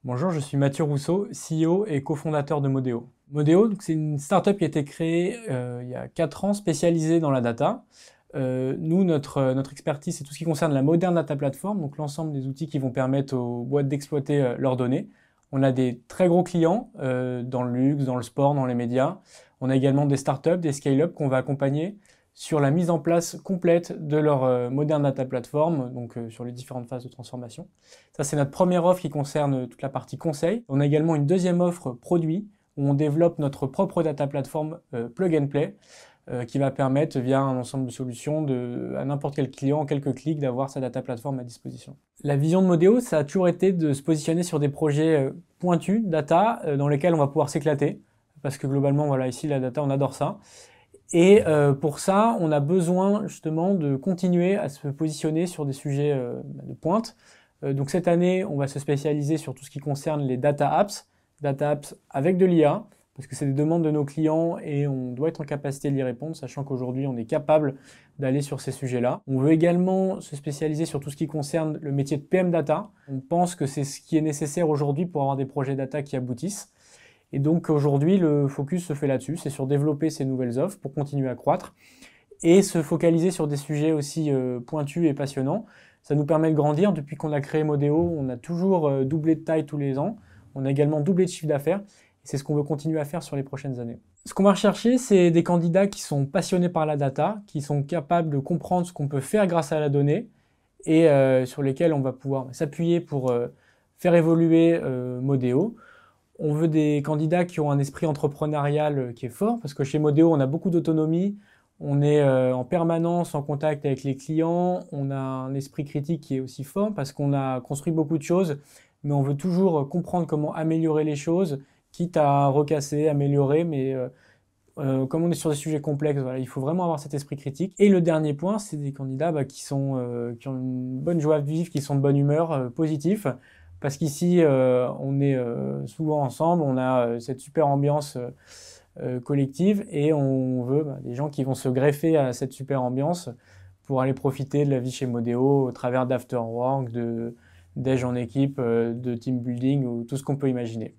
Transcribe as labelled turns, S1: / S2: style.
S1: Bonjour, je suis Mathieu Rousseau, CEO et cofondateur de Modeo. Modeo, c'est une startup qui a été créée il y a 4 ans, spécialisée dans la data. Nous, notre expertise, c'est tout ce qui concerne la Modern Data Platform, donc l'ensemble des outils qui vont permettre aux boîtes d'exploiter leurs données. On a des très gros clients dans le luxe, dans le sport, dans les médias. On a également des startups, des scale-up qu'on va accompagner sur la mise en place complète de leur Modern Data Platform, donc sur les différentes phases de transformation. Ça, c'est notre première offre qui concerne toute la partie conseil. On a également une deuxième offre produit où on développe notre propre data platform Plug and Play qui va permettre, via un ensemble de solutions, à n'importe quel client, en quelques clics, d'avoir sa data platform à disposition. La vision de Modeo, ça a toujours été de se positionner sur des projets pointus, data, dans lesquels on va pouvoir s'éclater. Parce que globalement, voilà, ici, la data, on adore ça. Et pour ça, on a besoin justement de continuer à se positionner sur des sujets de pointe. Donc cette année, on va se spécialiser sur tout ce qui concerne les data apps avec de l'IA, parce que c'est des demandes de nos clients et on doit être en capacité d'y répondre, sachant qu'aujourd'hui, on est capable d'aller sur ces sujets-là. On veut également se spécialiser sur tout ce qui concerne le métier de PM Data. On pense que c'est ce qui est nécessaire aujourd'hui pour avoir des projets data qui aboutissent. Et donc aujourd'hui, le focus se fait là-dessus, c'est sur développer ces nouvelles offres pour continuer à croître et se focaliser sur des sujets aussi pointus et passionnants. Ça nous permet de grandir. Depuis qu'on a créé Modeo, on a toujours doublé de taille tous les ans. On a également doublé de chiffre d'affaires. Et c'est ce qu'on veut continuer à faire sur les prochaines années. Ce qu'on va rechercher, c'est des candidats qui sont passionnés par la data, qui sont capables de comprendre ce qu'on peut faire grâce à la donnée et sur lesquels on va pouvoir s'appuyer pour faire évoluer Modeo. On veut des candidats qui ont un esprit entrepreneurial qui est fort, parce que chez Modeo, on a beaucoup d'autonomie, on est en permanence en contact avec les clients, on a un esprit critique qui est aussi fort, parce qu'on a construit beaucoup de choses, mais on veut toujours comprendre comment améliorer les choses, quitte à recasser, améliorer, mais comme on est sur des sujets complexes, voilà, il faut vraiment avoir cet esprit critique. Et le dernier point, c'est des candidats qui ont une bonne joie de vivre, qui sont de bonne humeur, positifs, parce qu'ici, on est souvent ensemble, on a cette super ambiance collective et on veut des gens qui vont se greffer à cette super ambiance pour aller profiter de la vie chez Modeo au travers d'afterwork, de déj en équipe, de team building ou tout ce qu'on peut imaginer.